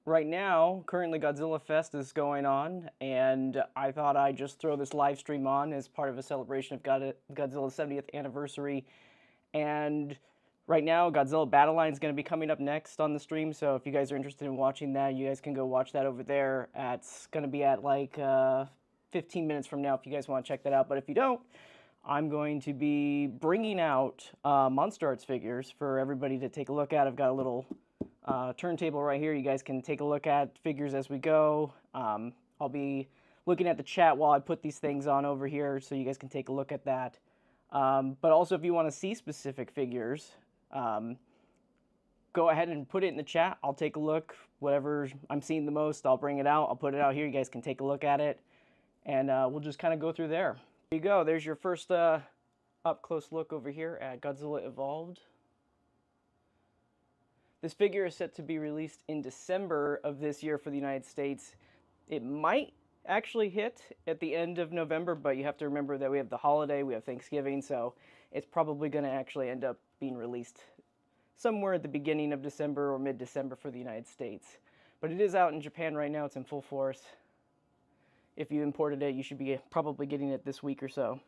Right now, currently Godzilla Fest is going on, and I thought I'd just throw this live stream on as part of a celebration of Godzilla's 70th anniversary. And right now, Godzilla Battle Line is going to be coming up next on the stream, so if you guys are interested in watching that, you guys can go watch that over there. It's going to be at like 15 minutes from now if you guys want to check that out. But if you don't, I'm going to be bringing out MonsterArts figures for everybody to take a look at. I've got a little turntable right here. You guys can take a look at figures as we go. I'll be looking at the chat while I put these things on over here, so you guys can take a look at that. But also, if you want to see specific figures, go ahead and put it in the chat. I'll take a look. Whatever I'm seeing the most, I'll bring it out. I'll put it out here. You guys can take a look at it, and we'll just kind of go through there. There you go. There's your first up-close look over here at Godzilla Evolved. This figure is set to be released in December of this year for the United States. It might actually hit at the end of November, but you have to remember that we have the holiday, we have Thanksgiving, so it's probably going to actually end up being released somewhere at the beginning of December or mid-December for the United States. But it is out in Japan right now. It's in full force. If you imported it, you should be probably getting it this week or so.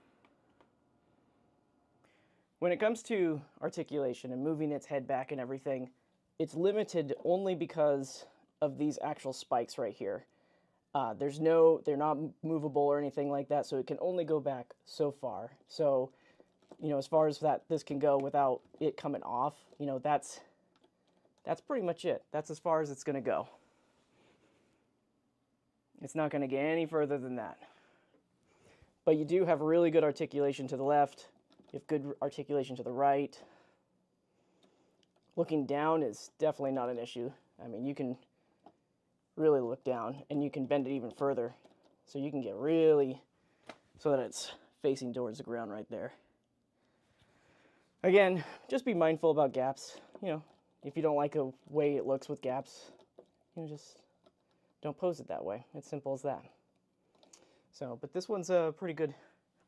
When it comes to articulation and moving its head back and everything, it's limited only because of these actual spikes right here. They're not movable or anything like that, so it can only go back so far. So, as far as this can go without it coming off, that's pretty much it. That's as far as it's going to go. It's not going to get any further than that. But you do have really good articulation to the left. You have good articulation to the right. Looking down is definitely not an issue. I mean, you can really look down, and you can bend it even further. So you can get really, so that it's facing towards the ground right there. Again, just be mindful about gaps. If you don't like a way it looks with gaps, just don't pose it that way. It's simple as that. So, but this one's pretty good.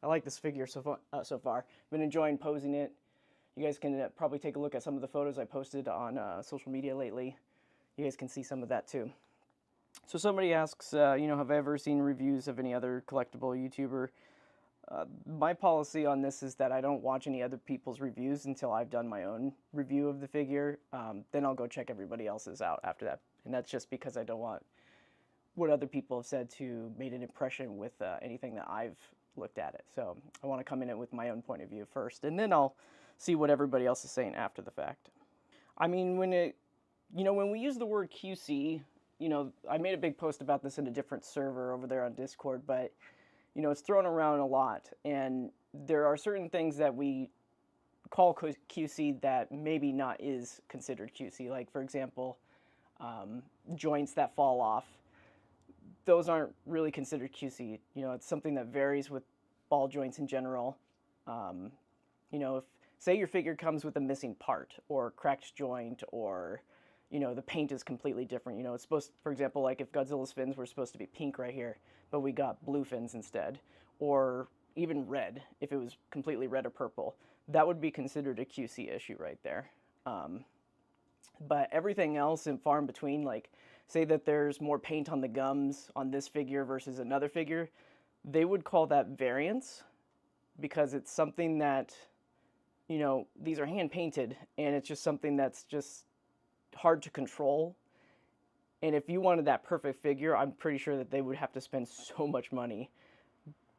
I like this figure so far. I've been enjoying posing it. You guys can probably take a look at some of the photos I posted on social media lately. You guys can see some of that too. So somebody asks, have I ever seen reviews of any other collectible YouTuber? My policy on this is that I don't watch any other people's reviews until I've done my own review of the figure. Then I'll go check everybody else's out after that. And that's just because I don't want what other people have said to make an impression with anything that I've looked at it. So I want to come in it with my own point of view first, and then I'll see what everybody else is saying after the fact. I mean, when we use the word QC, I made a big post about this in a different server over there on Discord, but, it's thrown around a lot, and there are certain things that we call QC that maybe not is considered QC, like, for example, joints that fall off. Those aren't really considered QC. It's something that varies with ball joints in general. If, say your figure comes with a missing part, or cracked joint, or the paint is completely different. It's supposed, for example, like if Godzilla's fins were supposed to be pink right here, but we got blue fins instead, or even red, if it was completely red or purple, that would be considered a QC issue right there. But everything else in far in between, like say that there's more paint on the gums on this figure versus another figure, they would call that variance, because it's something that, these are hand painted, and it's just something that's just hard to control. And if you wanted that perfect figure, I'm pretty sure that they would have to spend so much money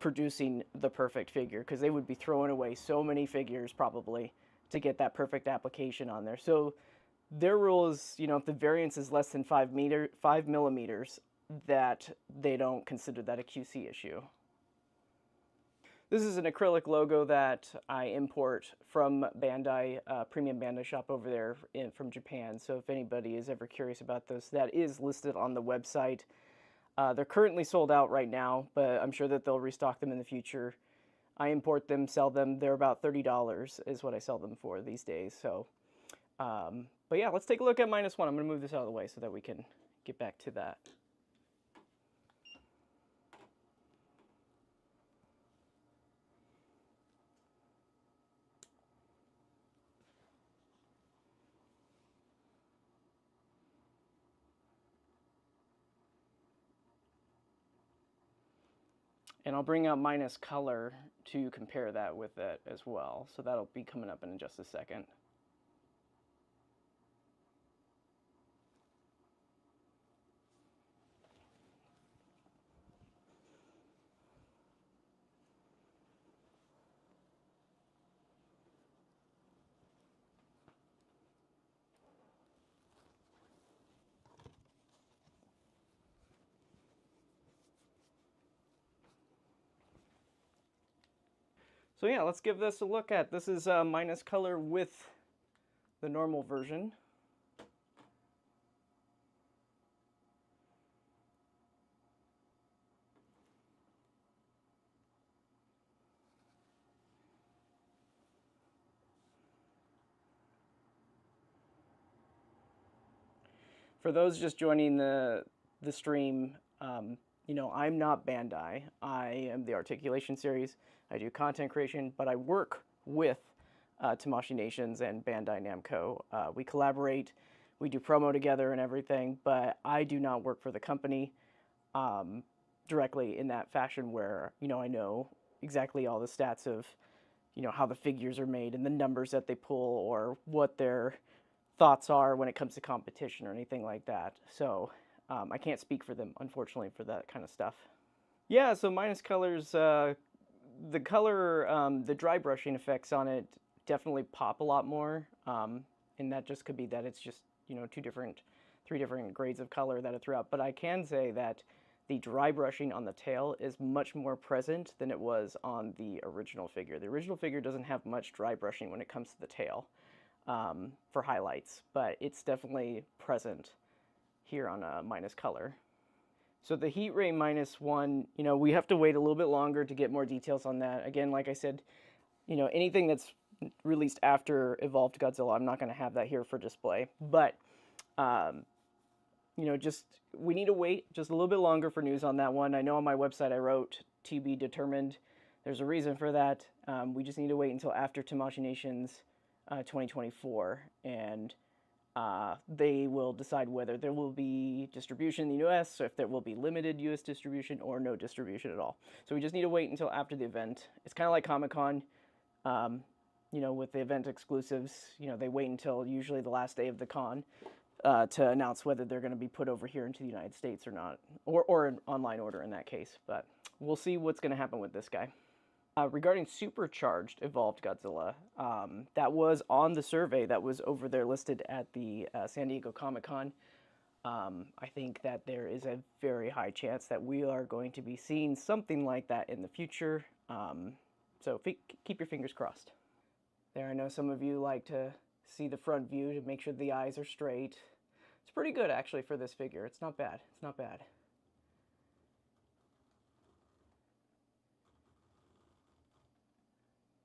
producing the perfect figure, because they would be throwing away so many figures probably to get that perfect application on there. So their rule is, if the variance is less than 5 millimeters, that they don't consider that a QC issue. This is an acrylic logo that I import from Bandai, Premium Bandai shop over there from Japan. So if anybody is ever curious about this, that is listed on the website. They're currently sold out right now, but I'm sure that they'll restock them in the future. I import them, sell them. They're about $30 is what I sell them for these days. So, but yeah, let's take a look at -1. I'm going to move this out of the way so that we can get back to that. And I'll bring out minus color to compare that with it as well. So that'll be coming up in just a second. So yeah, let's give this a look at. This is minus color with the normal version. For those just joining the stream, you know, I'm not Bandai. I am the Articulation series. I do content creation, but I work with Tamashii Nations and Bandai Namco. We collaborate, we do promo together and everything, but I do not work for the company directly in that fashion where, you know, I know exactly all the stats of, you know, how the figures are made and the numbers that they pull or what their thoughts are when it comes to competition or anything like that. So I can't speak for them, unfortunately, for that kind of stuff. Yeah, so minus colors, the color, the dry brushing effects on it definitely pop a lot more. And that just could be that it's just, you know, three different grades of color that are throughout. But I can say that the dry brushing on the tail is much more present than it was on the original figure. The original figure doesn't have much dry brushing when it comes to the tail for highlights, but it's definitely present here on minus color. So the heat ray -1, you know, we have to wait a little bit longer to get more details on that. Again, like I said, you know, anything that's released after Evolved Godzilla, I'm not going to have that here for display. But, you know, just, we need to wait just a little bit longer for news on that one. I know on my website I wrote to be determined. There's a reason for that. We just need to wait until after Tamashii Nations 2024, and they will decide whether there will be distribution in the US, so if there will be limited US distribution or no distribution at all. So we just need to wait until after the event. It's kind of like Comic-Con, you know, with the event exclusives, you know, they wait until usually the last day of the con to announce whether they're going to be put over here into the United States or not, or an online order in that case. But we'll see what's going to happen with this guy. Regarding supercharged Evolved Godzilla, that was on the survey that was over there listed at the San Diego Comic-Con. I think that there is a very high chance that we are going to be seeing something like that in the future. So keep your fingers crossed. There, I know some of you like to see the front view to make sure the eyes are straight. It's pretty good actually for this figure. It's not bad. It's not bad.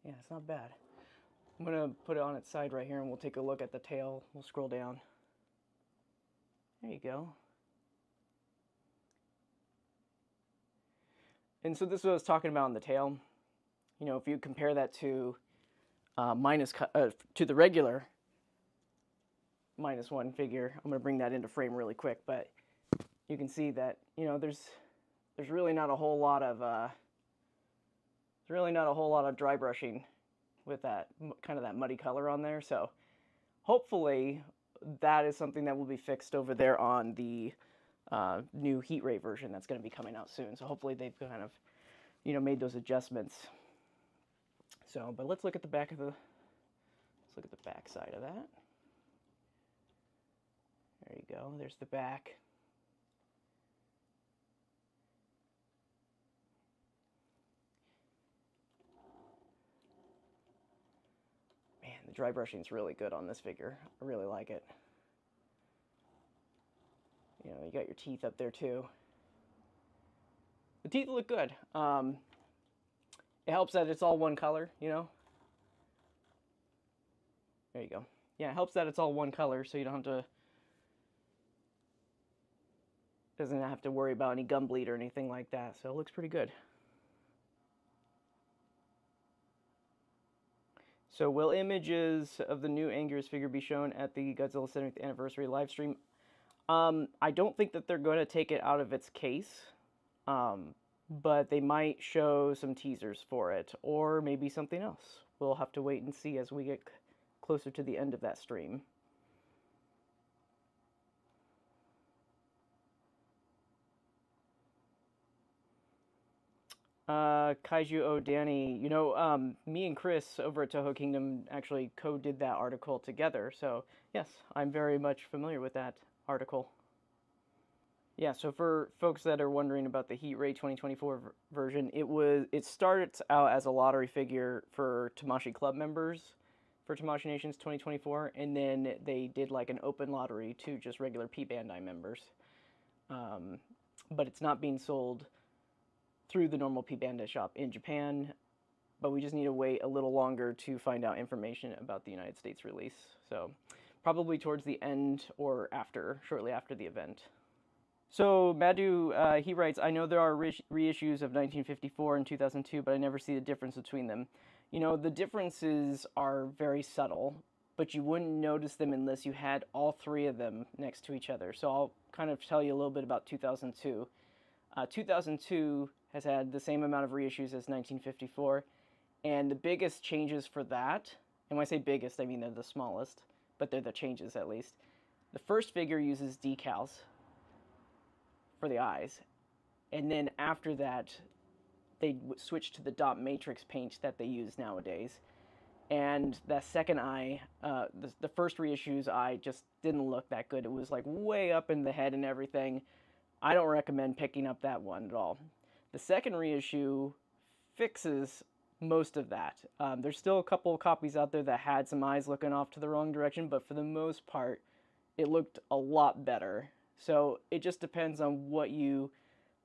Yeah, it's not bad. I'm going to put it on its side right here and we'll take a look at the tail. We'll scroll down. There you go. And so this is what I was talking about on the tail. You know, if you compare that to to the regular -1 figure, I'm going to bring that into frame really quick, but you can see that, you know, there's really not a whole lot of dry brushing with that kind of that muddy color on there. So hopefully that is something that will be fixed over there on the new heat ray version that's going to be coming out soon. So hopefully they've kind of, you know, made those adjustments. So, but let's look at the back of the, let's look at the back side of that. There you go. There's the back. Man, the dry brushing is really good on this figure. I really like it. You know, you got your teeth up there too. The teeth look good. It helps that it's all one color, you know. There you go. Yeah, it helps that it's all one color, so you don't have to, doesn't have to worry about any gum bleed or anything like that. So it looks pretty good. So will images of the new Anguirus figure be shown at the Godzilla 70th anniversary live stream? I don't think that they're going to take it out of its case, but they might show some teasers for it, or maybe something else. We'll have to wait and see as we get closer to the end of that stream. Kaiju O Danny, you know, me and Chris over at Toho Kingdom actually co-did that article together, so yes, I'm very much familiar with that article. Yeah, so for folks that are wondering about the Heat Ray 2024 version, it starts out as a lottery figure for Tamashii Club members for Tamashii Nations 2024, and then they did like an open lottery to just regular P Bandai members. But it's not being sold through the normal P Bandai shop in Japan, but we just need to wait a little longer to find out information about the United States release. So probably towards the end or shortly after the event. So Madhu, he writes, I know there are reissues of 1954 and 2002, but I never see the difference between them. You know, the differences are very subtle, but you wouldn't notice them unless you had all three of them next to each other. So I'll kind of tell you a little bit about 2002. 2002 has had the same amount of reissues as 1954, and the biggest changes for that, and when I say biggest, I mean they're the smallest, but they're the changes at least. The first figure uses decals for the eyes, and then after that they switched to the dot matrix paint that they use nowadays. And that second eye, the first reissue's eye just didn't look that good. It was like way up in the head and everything. I don't recommend picking up that one at all. The second reissue fixes most of that. There's still a couple of copies out there that had some eyes looking off to the wrong direction, but for the most part it looked a lot better. So it just depends on what you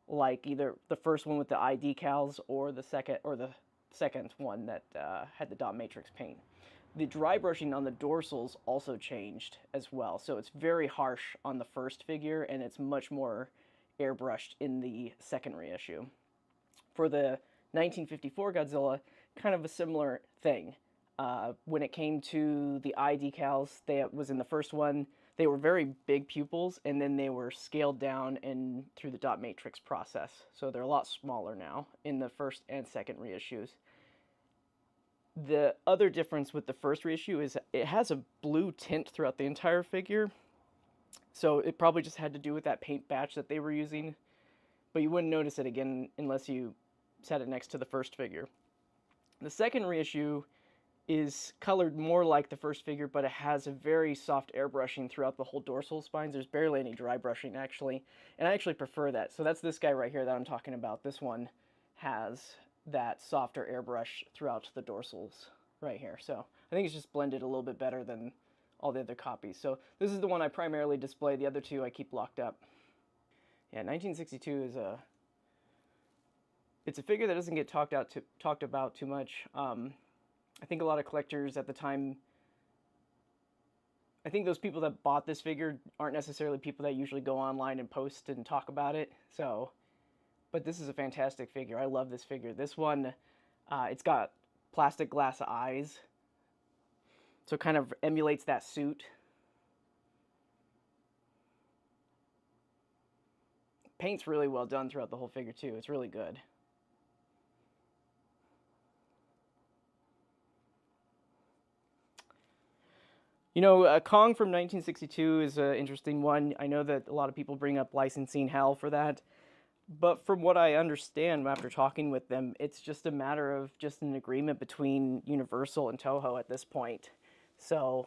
like, either the first one with the eye decals or the second one that had the dot matrix paint. The dry brushing on the dorsals also changed as well, so it's very harsh on the first figure and it's much more airbrushed in the second reissue. For the 1954 Godzilla, kind of a similar thing. When it came to the eye decals, was in the first one, they were very big pupils, and then they were scaled down and through the dot matrix process. So they're a lot smaller now in the first and second reissues. The other difference with the first reissue is it has a blue tint throughout the entire figure. So it probably just had to do with that paint batch that they were using. But you wouldn't notice it again unless you set it next to the first figure. The second reissue is colored more like the first figure, but it has a very soft airbrushing throughout the whole dorsal spines. There's barely any dry brushing, actually. And I actually prefer that. So that's this guy right here that I'm talking about. This one has that softer airbrush throughout the dorsals right here. So I think it's just blended a little bit better than all the other copies. So this is the one I primarily display. The other two I keep locked up. Yeah, 1962 is it's a figure that doesn't get talked about too much. I think a lot of collectors at the time, I think those people that bought this figure aren't necessarily people that usually go online and post and talk about it. So, but this is a fantastic figure. I love this figure. This one, it's got plastic glass eyes, so it kind of emulates that suit. Paint's really well done throughout the whole figure too. It's really good. You know, Kong from 1962 is an interesting one. I know that a lot of people bring up licensing hell for that. But from what I understand after talking with them, it's just a matter of just an agreement between Universal and Toho at this point. So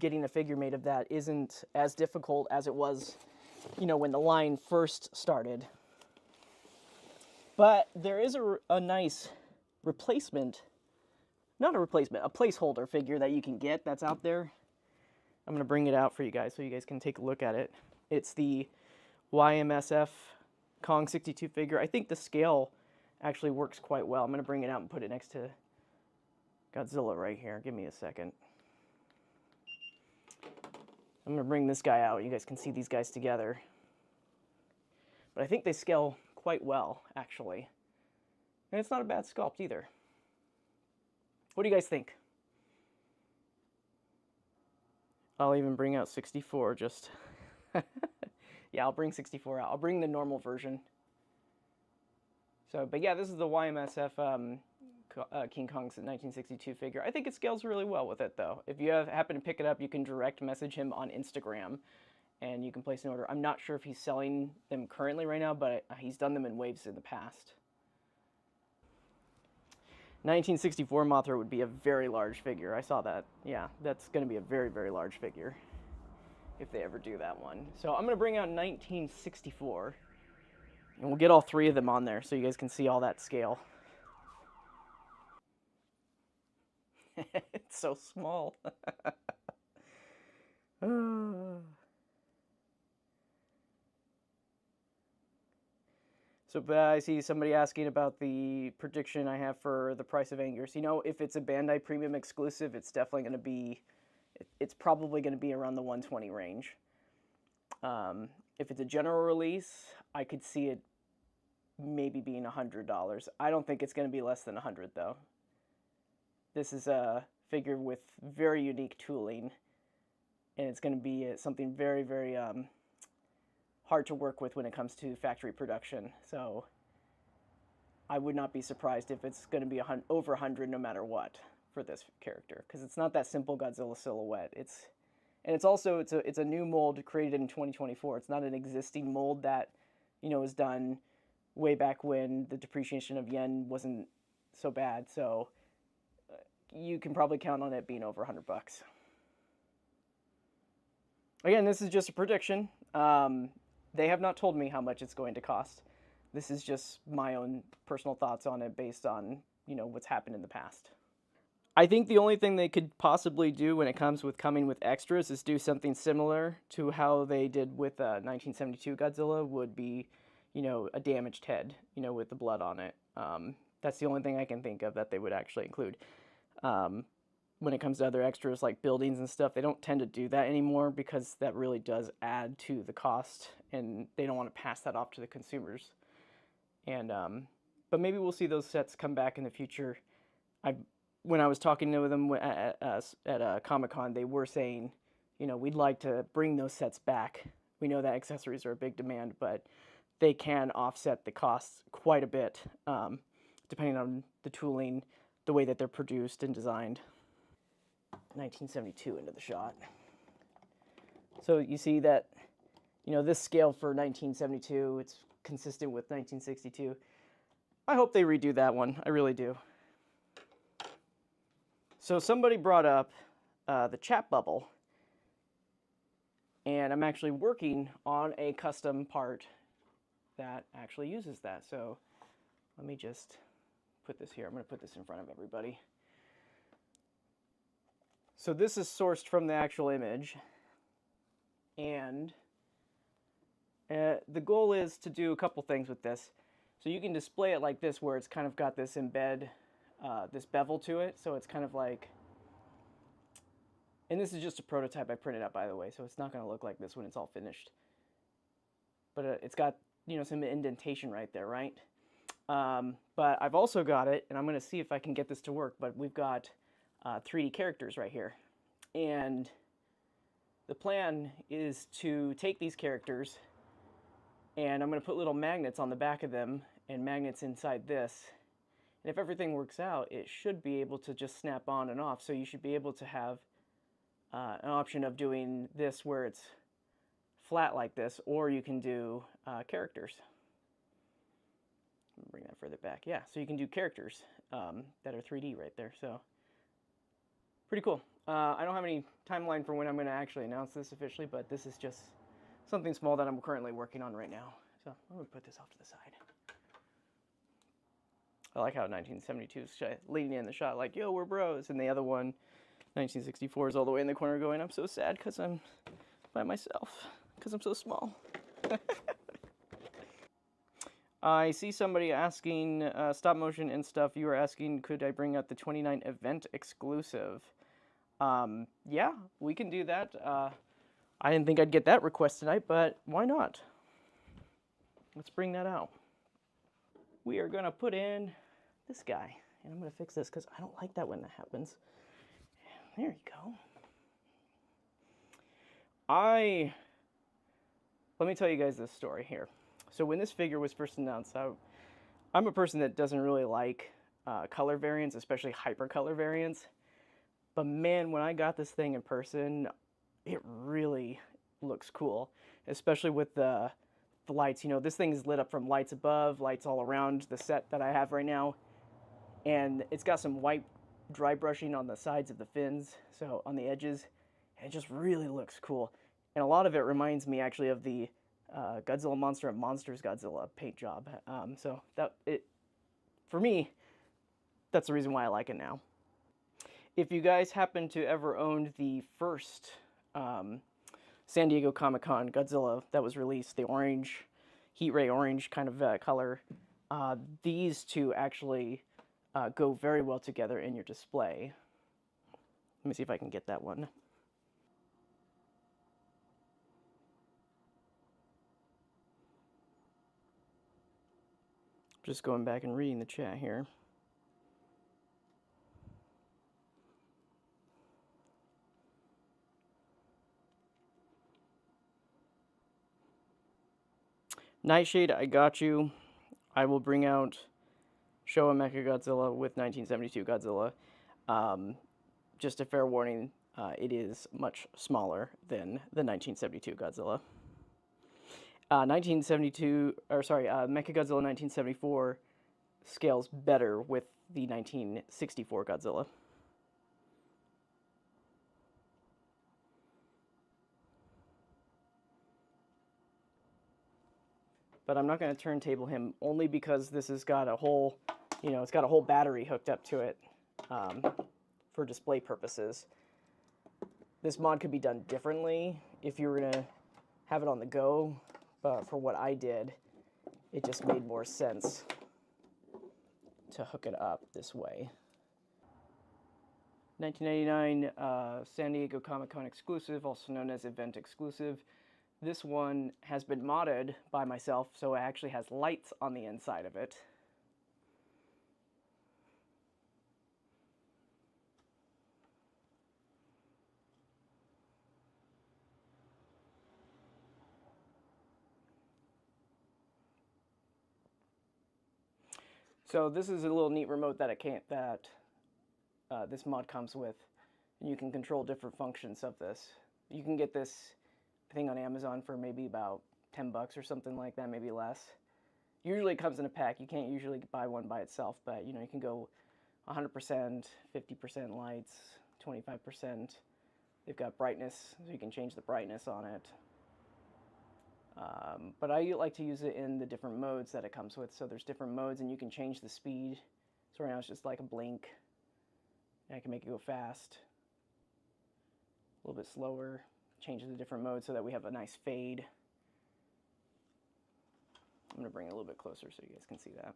getting a figure made of that isn't as difficult as it was, you know, when the line first started. But there is a nice replacement. Not a replacement, a placeholder figure that you can get that's out there. I'm going to bring it out for you guys so you guys can take a look at it. It's the YMSF Kong 62 figure. I think the scale actually works quite well. I'm going to bring it out and put it next to Godzilla right here. Give me a second. I'm going to bring this guy out. You guys can see these guys together. But I think they scale quite well, actually. And it's not a bad sculpt either. What do you guys think? I'll even bring out 64 just... Yeah, I'll bring 64 out. I'll bring the normal version. So, but yeah, this is the YMSF King Kong's 1962 figure. I think it scales really well with it, though. If you happen to pick it up, you can direct message him on Instagram, and you can place an order. I'm not sure if he's selling them currently right now, but he's done them in waves in the past. 1964 Mothra would be a very large figure. I saw that. Yeah, that's going to be a very, very large figure if they ever do that one. So I'm going to bring out 1964, and we'll get all three of them on there so you guys can see all that scale. It's so small. So I see somebody asking about the prediction I have for the price of Anguirus. You know, if it's a Bandai Premium exclusive, it's definitely going to be, it's probably going to be around the 120 range. If it's a general release, I could see it maybe being $100. I don't think it's going to be less than 100 though. This is a figure with very unique tooling, and it's going to be something very, very hard to work with when it comes to factory production. So I would not be surprised if it's going to be over 100 no matter what for this character, because it's not that simple Godzilla silhouette. It's a new mold created in 2024. It's not an existing mold that, you know, was done way back when the depreciation of yen wasn't so bad. So you can probably count on it being over $100. Again, this is just a prediction. They have not told me how much it's going to cost. This is just my own personal thoughts on it based on, you know, what's happened in the past. I think the only thing they could possibly do when it comes with coming with extras is do something similar to how they did with 1972 Godzilla, would be, you know, a damaged head, you know, with the blood on it. That's the only thing I can think of that they would actually include. When it comes to other extras like buildings and stuff, they don't tend to do that anymore because that really does add to the cost, and they don't want to pass that off to the consumers. And but maybe we'll see those sets come back in the future. When I was talking to them at Comic-Con, they were saying, you know, we'd like to bring those sets back. We know that accessories are a big demand, but they can offset the costs quite a bit, depending on the tooling, the way that they're produced and designed. 1972 into the shot. So you see that, you know, this scale for 1972, it's consistent with 1962. I hope they redo that one. I really do. So somebody brought up the chat bubble, and I'm actually working on a custom part that actually uses that. So let me just put this here. I'm going to put this in front of everybody. So this is sourced from the actual image, and the goal is to do a couple things with this. So you can display it like this, where it's kind of got this this bevel to it, so it's kind of like, and this is just a prototype I printed out, by the way, so it's not going to look like this when it's all finished. But it's got, you know, some indentation right there, right? But I've also got it, and I'm going to see if I can get this to work, but we've got 3D characters right here. And the plan is to take these characters, and I'm going to put little magnets on the back of them and magnets inside this. And if everything works out, it should be able to just snap on and off. So you should be able to have an option of doing this where it's flat like this, or you can do characters. Bring that further back. Yeah, so you can do characters that are 3D right there. So pretty cool. I don't have any timeline for when I'm going to actually announce this officially, but this is just something small that I'm currently working on right now. So I'm going to put this off to the side. I like how 1972 is leading in the shot like, yo, we're bros. And the other one, 1964, is all the way in the corner going, I'm so sad because I'm by myself, because I'm so small. I see somebody asking, stop motion and stuff, you were asking, could I bring out the 29 event exclusive? Yeah, we can do that. I didn't think I'd get that request tonight, but why not? Let's bring that out. We are going to put in this guy, and I'm going to fix this because I don't like that when that happens. There you go. Let me tell you guys this story here. So when this figure was first announced, I'm a person that doesn't really like color variants, especially hypercolor variants. But man, when I got this thing in person, it really looks cool, especially with the lights. You know, this thing is lit up from lights above, lights all around the set that I have right now, and it's got some white dry brushing on the sides of the fins, so on the edges, and it just really looks cool. And a lot of it reminds me actually of the Godzilla Monster and Monsters Godzilla paint job. So that it, for me, that's the reason why I like it now. If you guys happen to ever owned the first San Diego Comic-Con Godzilla that was released, the orange, heat ray orange kind of color, these two actually go very well together in your display. Let me see if I can get that one. Just going back and reading the chat here. Nightshade, I got you. I will bring out Showa Mechagodzilla with 1972 Godzilla. Just a fair warning, it is much smaller than the 1972 Godzilla. 1972, or sorry, Mechagodzilla 1974 scales better with the 1964 Godzilla. But I'm not going to turntable him only because this has got a whole, you know, it's got a whole battery hooked up to it for display purposes. This mod could be done differently if you were going to have it on the go, but for what I did, it just made more sense to hook it up this way. 1999 San Diego Comic-Con exclusive, also known as event exclusive. This one has been modded by myself, so it actually has lights on the inside of it. So this is a little neat remote that this mod comes with, and you can control different functions of this. You can get this thing on Amazon for maybe about $10 or something like that, maybe less. Usually it comes in a pack. You can't usually buy one by itself, but you know, you can go 100%, 50% lights, 25%. They've got brightness, so you can change the brightness on it. But I like to use it in the different modes that it comes with. So there's different modes, and you can change the speed. So right now it's just like a blink. And I can make it go fast, a little bit slower, change the different modes so that we have a nice fade. I'm going to bring it a little bit closer so you guys can see that.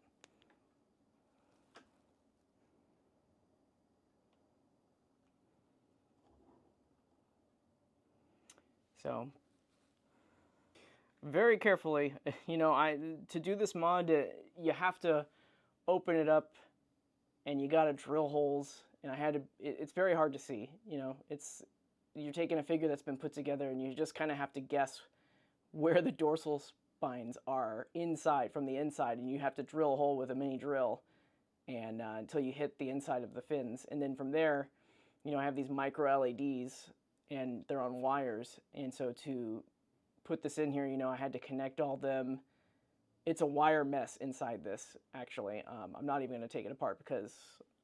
So very carefully, you know, to do this mod, you have to open it up and you got to drill holes, and it's very hard to see, you know, you're taking a figure that's been put together and you just kind of have to guess where the dorsal spines are from the inside, and you have to drill a hole with a mini drill and until you hit the inside of the fins, and then from there, you know, I have these micro LEDs and they're on wires, and so to put this in here, you know, I had to connect all them. It's a wire mess inside this, actually. I'm not even going to take it apart because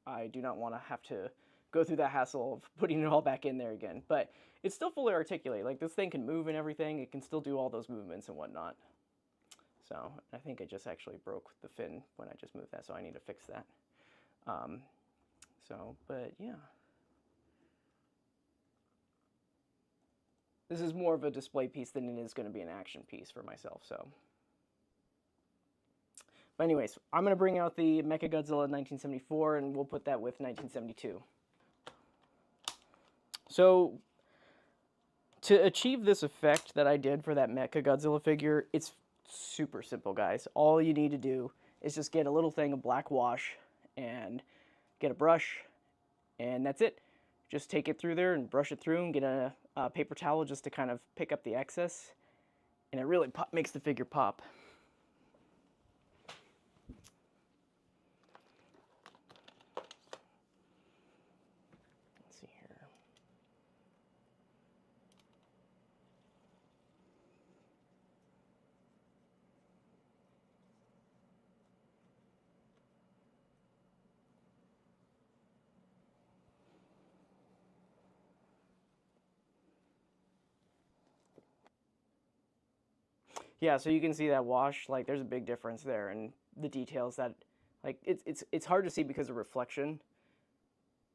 I do not want to have to go through that hassle of putting it all back in there again. But it's still fully articulated. Like, this thing can move and everything. It can still do all those movements and whatnot. So I think I just actually broke the fin when I just moved that, so I need to fix that. But yeah. This is more of a display piece than it is going to be an action piece for myself, so. But anyways, I'm going to bring out the Mechagodzilla 1974, and we'll put that with 1972. So, to achieve this effect that I did for that Mechagodzilla figure, it's super simple, guys. All you need to do is just get a little thing of black wash and get a brush, and that's it. Just take it through there and brush it through and get a paper towel just to kind of pick up the excess, and it really makes the figure pop. Yeah, so you can see that wash, like there's a big difference there, and the details that, like it's hard to see because of reflection,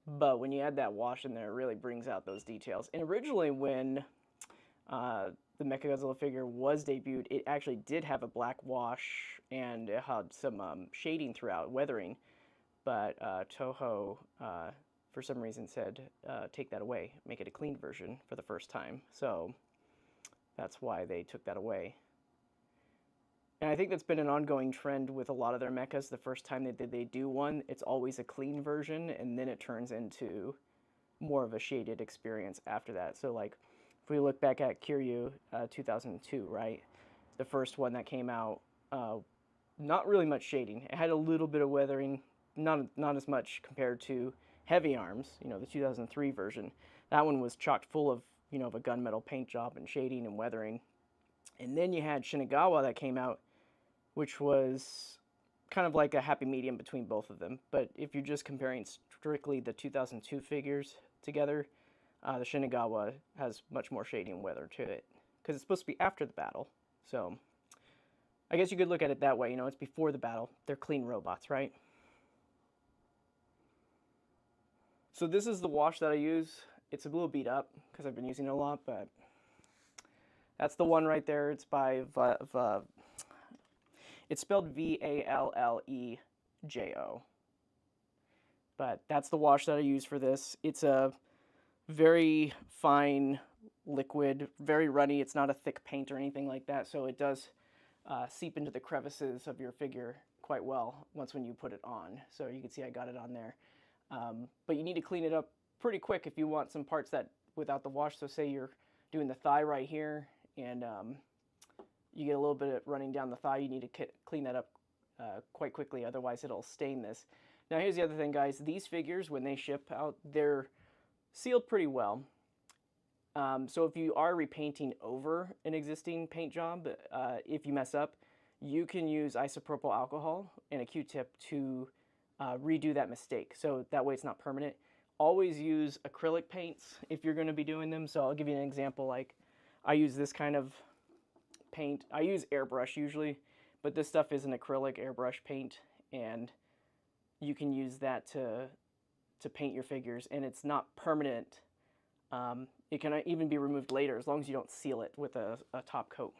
but when you add that wash in there, it really brings out those details. And originally when the Mechagodzilla figure was debuted, it actually did have a black wash and it had some shading throughout, weathering, but Toho for some reason said take that away, make it a clean version for the first time. So that's why they took that away. And I think that's been an ongoing trend with a lot of their mechas. The first time they do one, it's always a clean version, and then it turns into more of a shaded experience after that. So like, if we look back at Kiryū 2002, right? The first one that came out, not really much shading. It had a little bit of weathering, not as much compared to Heavy Arms, you know, the 2003 version. That one was chocked full of, you know, of a gunmetal paint job and shading and weathering. And then you had Shinagawa that came out, which was kind of like a happy medium between both of them. But if you're just comparing strictly the 2002 figures together, the Shinagawa has much more shading and weather to it, because it's supposed to be after the battle. So I guess you could look at it that way. You know, it's before the battle. They're clean robots, right? So this is the wash that I use. It's a little beat up because I've been using it a lot, but that's the one right there. It's by it's spelled Vallejo. But that's the wash that I use for this. It's a very fine liquid, very runny. It's not a thick paint or anything like that, so it does seep into the crevices of your figure quite well when you put it on. So you can see I got it on there. But you need to clean it up pretty quick if you want some parts that without the wash. So say you're doing the thigh right here, and you get a little bit of running down the thigh. You need to clean that up quite quickly, otherwise it'll stain this. Now here's the other thing, guys. These figures, when they ship out, they're sealed pretty well. So if you are repainting over an existing paint job, if you mess up, you can use isopropyl alcohol and a Q-tip to redo that mistake. So that way it's not permanent. Always use acrylic paints if you're going to be doing them. So I'll give you an example. Like, I use this kind of paint. I use airbrush usually, but this stuff is an acrylic airbrush paint, and you can use that to paint your figures, and it's not permanent. It can even be removed later as long as you don't seal it with a top coat.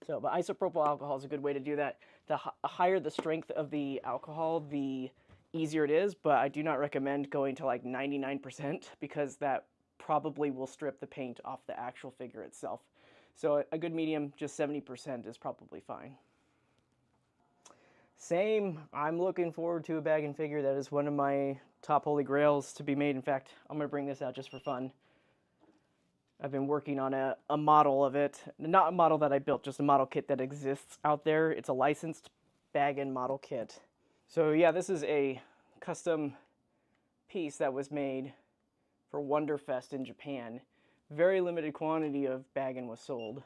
So, but isopropyl alcohol is a good way to do that. The higher the strength of the alcohol, the easier it is, but I do not recommend going to like 99% because that probably will strip the paint off the actual figure itself. So a good medium, just 70% is probably fine. Same, I'm looking forward to a bag & figure. That is one of my top holy grails to be made. In fact, I'm going to bring this out just for fun. I've been working on a model of it. Not a model that I built, just a model kit that exists out there. It's a licensed bag & model kit. So yeah, this is a custom piece that was made for Wonderfest in Japan. Very limited quantity of bag & was sold.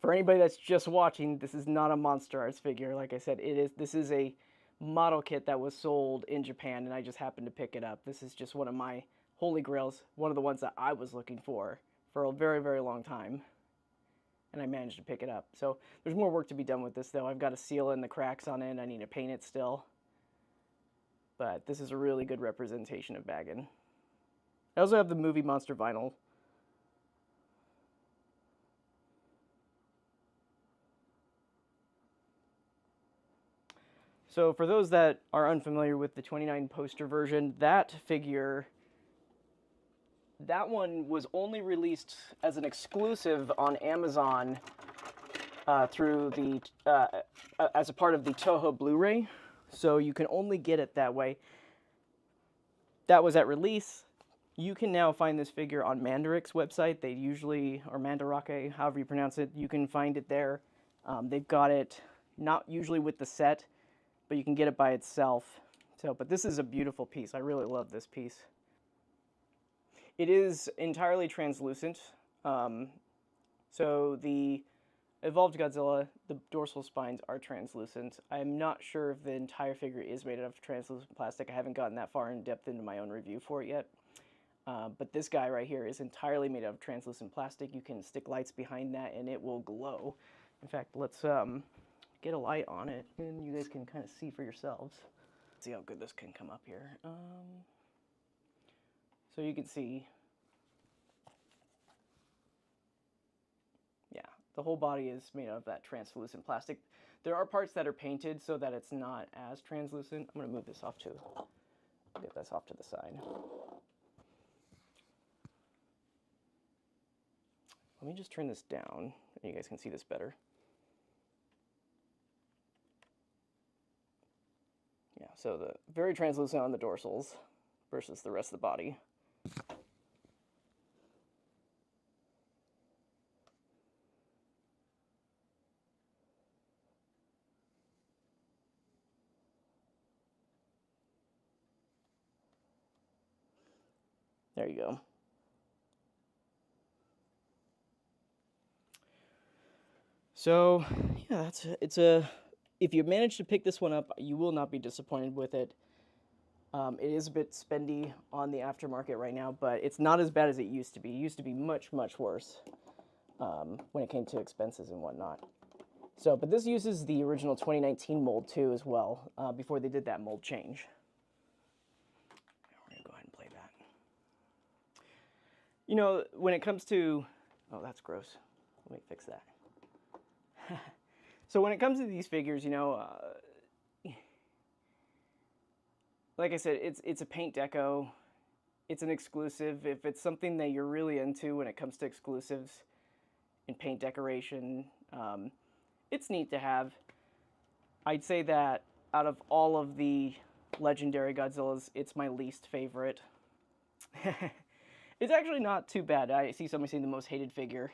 For anybody that's just watching, this is not a MonsterArts figure. Like I said, this is a model kit that was sold in Japan, and I just happened to pick it up. This is just one of my holy grails, one of the ones that I was looking for a very, very long time, and I managed to pick it up. So there's more work to be done with this, though. I've got to seal in the cracks on it. I need to paint it still. But this is a really good representation of Baggin. I also have the movie Monster vinyl. So for those that are unfamiliar with the 29 poster version, that figure, that one was only released as an exclusive on Amazon through the as a part of the Toho Blu-ray. So you can only get it that way. That was at release. You can now find this figure on Mandarik's website. They usually, or Mandarake, however you pronounce it, you can find it there. They've got it not usually with the set, but you can get it by itself. So, but this is a beautiful piece. I really love this piece. It is entirely translucent. So the Evolved Godzilla, the dorsal spines are translucent. I'm not sure if the entire figure is made out of translucent plastic. I haven't gotten that far in depth into my own review for it yet. But this guy right here is entirely made out of translucent plastic. You can stick lights behind that and it will glow. In fact, let's get a light on it and you guys can kind of see for yourselves. See how good this can come up here. So you can see, yeah, the whole body is made out of that translucent plastic. There are parts that are painted so that it's not as translucent. I'm going to move this off too. Get this off to the side. Let me just turn this down, and you guys can see this better. Yeah, so the very translucent on the dorsals versus the rest of the body. There you go. So, yeah, if you manage to pick this one up, you will not be disappointed with it. It is a bit spendy on the aftermarket right now, but it's not as bad as it used to be. It used to be much, much worse when it came to expenses and whatnot. So, but this uses the original 2019 mold too as well, before they did that mold change. We're going to go ahead and play that. You know, when it comes to, oh, that's gross. Let me fix that. So when it comes to these figures, you know, like I said, it's a paint deco. It's an exclusive. If it's something that you're really into when it comes to exclusives and paint decoration, it's neat to have. I'd say that out of all of the legendary Godzillas, it's my least favorite. It's actually not too bad. I see somebody saying the most hated figure.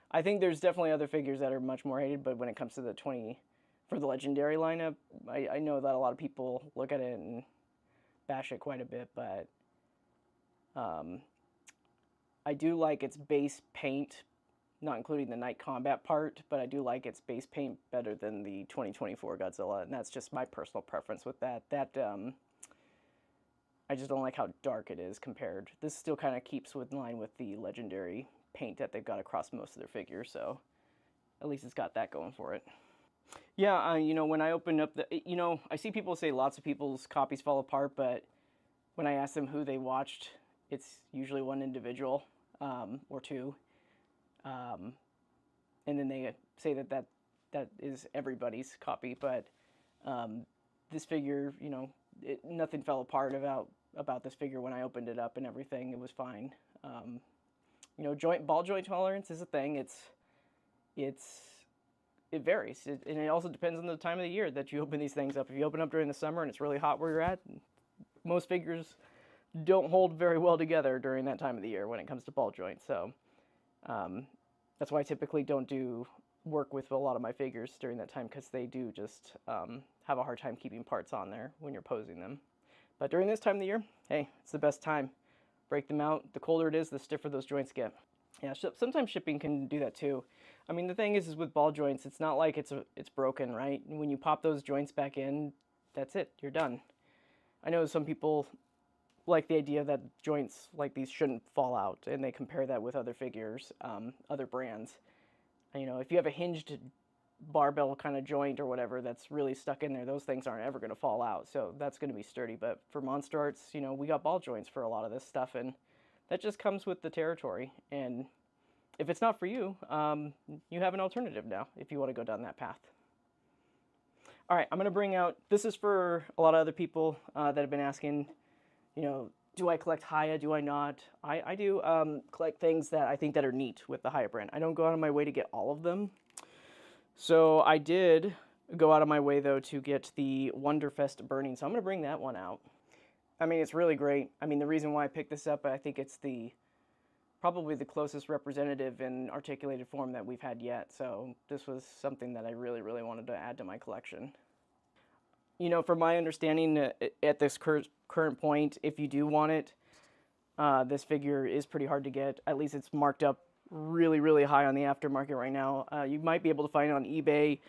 I think there's definitely other figures that are much more hated, but when it comes to the for the legendary lineup, I know that a lot of people look at it and bash it quite a bit, but I do like its base paint, not including the night combat part, but I do like its base paint better than the 2024 Godzilla, and that's just my personal preference with that. I just don't like how dark it is compared. This still kind of keeps in line with the legendary paint that they've got across most of their figures, so at least it's got that going for it. Yeah, you know, when I open up I see people say lots of people's copies fall apart, but when I ask them who they watched, it's usually one individual or two, and then they say that is everybody's copy. But this figure, you know, nothing fell apart about this figure when I opened it up and everything. It was fine. You know, ball joint tolerance is a thing. It varies, and it also depends on the time of the year that you open these things up. If you open up during the summer and it's really hot where you're at, most figures don't hold very well together during that time of the year when it comes to ball joints. So that's why I typically don't do work with a lot of my figures during that time, because they do just have a hard time keeping parts on there when you're posing them. But during this time of the year, hey, it's the best time. Break them out. The colder it is, the stiffer those joints get. Yeah, sometimes shipping can do that too. I mean, the thing is with ball joints, it's not like it's broken, right? When you pop those joints back in, that's it. You're done. I know some people like the idea that joints like these shouldn't fall out, and they compare that with other figures, other brands. And, you know, if you have a hinged barbell kind of joint or whatever that's really stuck in there, those things aren't ever going to fall out. So that's going to be sturdy. But for MonsterArts, you know, we got ball joints for a lot of this stuff, and that just comes with the territory. And if it's not for you, you have an alternative now if you want to go down that path. All right, I'm going to bring out, this is for a lot of other people that have been asking, you know, do I collect Haya, do I not? I do collect things that I think that are neat with the Haya brand. I don't go out of my way to get all of them. So I did go out of my way, though, to get the Wonderfest Burning, so I'm going to bring that one out. I mean, it's really great. I mean, the reason why I picked this up, I think it's probably the closest representative in articulated form that we've had yet, so this was something that I really, really wanted to add to my collection. You know, from my understanding, at this current point, if you do want it, this figure is pretty hard to get. At least it's marked up really, really high on the aftermarket right now. You might be able to find it on eBay.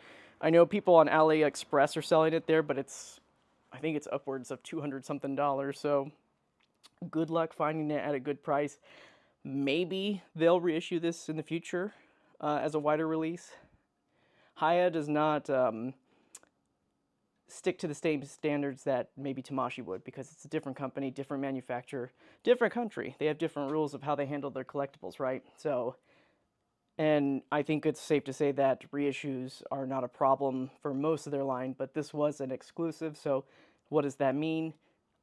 I know people on AliExpress are selling it there, but I think it's upwards of $200 something. So good luck finding it at a good price. Maybe they'll reissue this in the future as a wider release. Haya does not stick to the same standards that maybe Tamashii would, because it's a different company, different manufacturer, different country. They have different rules of how they handle their collectibles, right? So, and I think it's safe to say that reissues are not a problem for most of their line, but this was an exclusive, so what does that mean?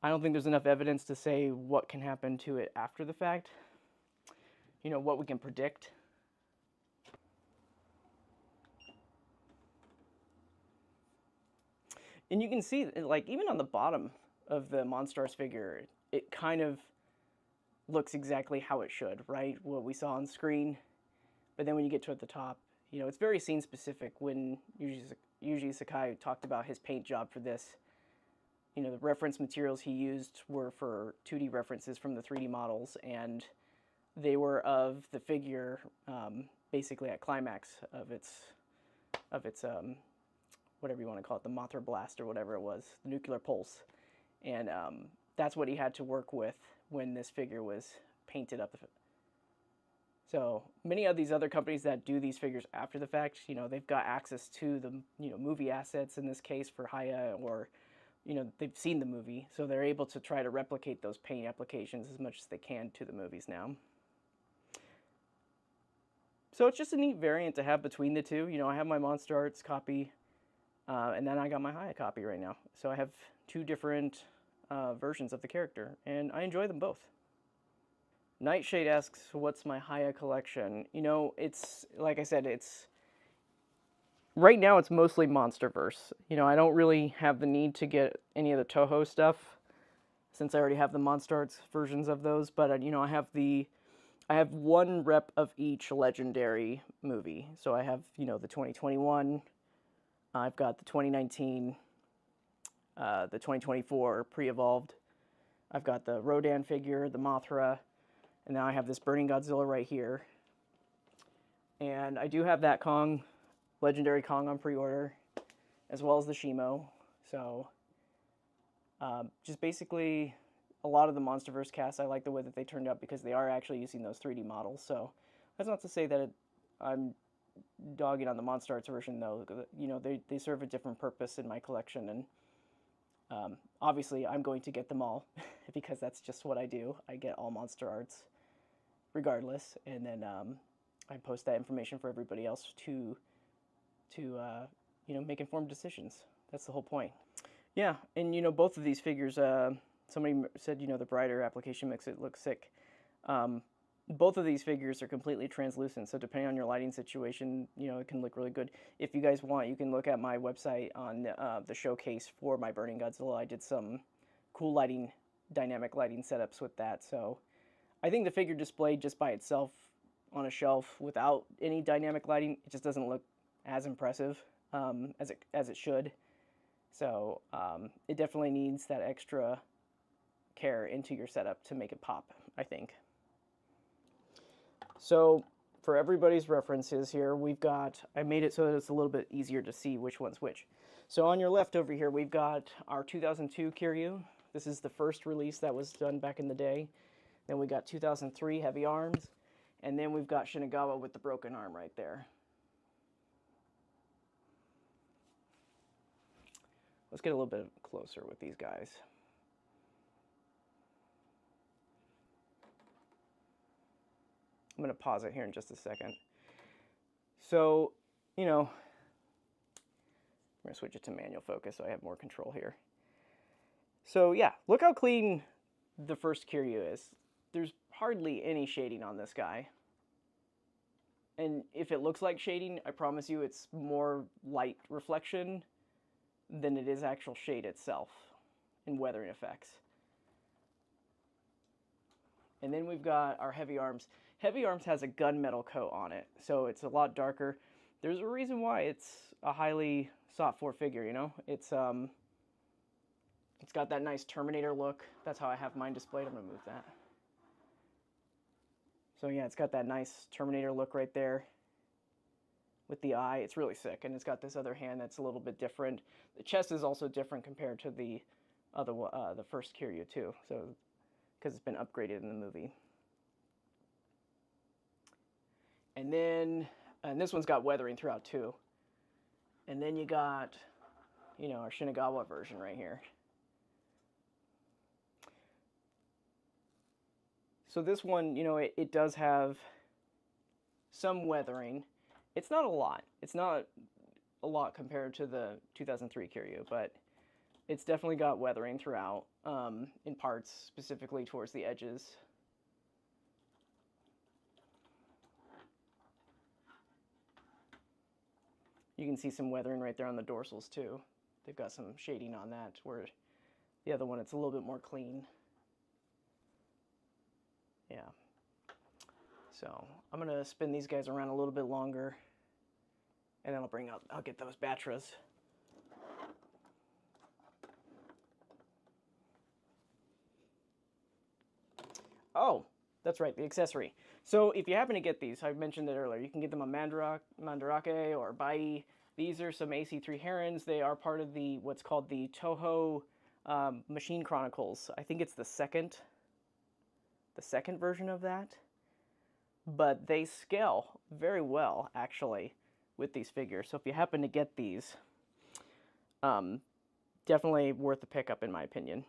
I don't think there's enough evidence to say what can happen to it after the fact. You know, what we can predict. And you can see, like, even on the bottom of the MonsterArts figure, it kind of looks exactly how it should, right? What we saw on screen. But then when you get to at the top, you know, it's very scene specific. When Yuji Sakai talked about his paint job for this, you know, the reference materials he used were for 2D references from the 3D models, and they were of the figure basically at climax of its whatever you want to call it, the Mothra blast or whatever it was, the nuclear pulse. And that's what he had to work with when this figure was painted up. So many of these other companies that do these figures after the fact, you know, they've got access to the, you know, movie assets in this case for Haya, or, you know, they've seen the movie, so they're able to try to replicate those paint applications as much as they can to the movies now. So it's just a neat variant to have between the two. You know, I have my MonsterArts copy, and then I got my Haya copy right now. So I have two different versions of the character, and I enjoy them both. Nightshade asks, what's my Haya collection? You know, it's, like I said, it's, right now it's mostly MonsterVerse. You know, I don't really have the need to get any of the Toho stuff, since I already have the MonsterArts versions of those, but, you know, I have one rep of each legendary movie. So I have, you know, the 2021, I've got the 2019, the 2024 pre-evolved. I've got the Rodan figure, the Mothra, and now I have this Burning Godzilla right here. And I do have that Kong, legendary Kong on pre-order, as well as the Shimo. So just basically a lot of the MonsterVerse casts, I like the way that they turned out because they are actually using those 3D models. So that's not to say that I'm dogging on the MonsterArts version, though. You know, they serve a different purpose in my collection, and obviously I'm going to get them all because that's just what I do. I get all MonsterArts regardless, and then I post that information for everybody else to you know, make informed decisions. That's the whole point. Yeah, and you know, both of these figures, somebody said, you know, the brighter application makes it look sick. Both of these figures are completely translucent, so depending on your lighting situation, you know, it can look really good. If you guys want, you can look at my website on the showcase for my Burning Godzilla. I did some cool lighting, dynamic lighting setups with that, so I think the figure displayed just by itself on a shelf without any dynamic lighting, it just doesn't look as impressive as it should. So it definitely needs that extra care into your setup to make it pop, I think. So for everybody's references here, we've got, I made it so that it's a little bit easier to see which one's which. So on your left over here, we've got our 2002 Kiryū. This is the first release that was done back in the day. Then we got 2003 Heavy Arms, and then we've got Shinagawa with the broken arm right there. Let's get a little bit closer with these guys. I'm going to pause it here in just a second. So, you know, I'm going to switch it to manual focus so I have more control here. So yeah, look how clean the first Kiryū is. There's hardly any shading on this guy. And if it looks like shading, I promise you it's more light reflection than it is actual shade itself in weathering effects. And then we've got our Heavy Arms. Heavy Arms has a gunmetal coat on it, so it's a lot darker. There's a reason why it's a highly sought for figure, you know? It's got that nice Terminator look. That's how I have mine displayed. I'm gonna move that. So yeah, it's got that nice Terminator look right there with the eye. It's really sick, and it's got this other hand that's a little bit different. The chest is also different compared to the other the first Kiryū too, so because it's been upgraded in the movie. And then, and this one's got weathering throughout too. And then you got, you know, our Shinagawa version right here. So this one, you know, it does have some weathering. It's not a lot. It's not a lot compared to the 2003 Kiryū, but it's definitely got weathering throughout, in parts, specifically towards the edges. You can see some weathering right there on the dorsals too. They've got some shading on that, where the other one, it's a little bit more clean. Yeah. So I'm gonna spin these guys around a little bit longer, and then I'll get those Batras. Oh, that's right, the accessory. So if you happen to get these, I mentioned it earlier, you can get them on Mandarake or Bai. These are some AC3 Herons. They are part of the what's called the Toho Machine Chronicles. I think it's the second version of that. But they scale very well, actually, with these figures. So if you happen to get these, definitely worth the pickup in my opinion.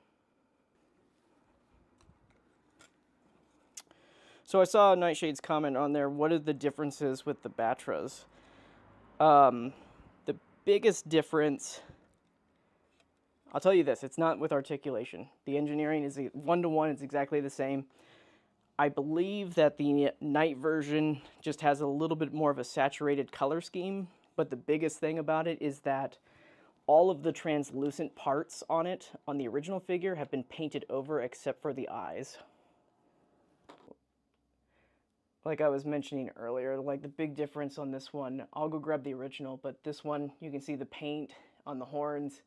So I saw Nightshade's comment on there, what are the differences with the Batras? The biggest difference, I'll tell you this, it's not with articulation. The engineering is 1-to-1, it's exactly the same. I believe that the night version just has a little bit more of a saturated color scheme, but the biggest thing about it is that all of the translucent parts on it, on the original figure, have been painted over except for the eyes. Like I was mentioning earlier, like the big difference on this one, I'll go grab the original, but this one, you can see the paint on the horns.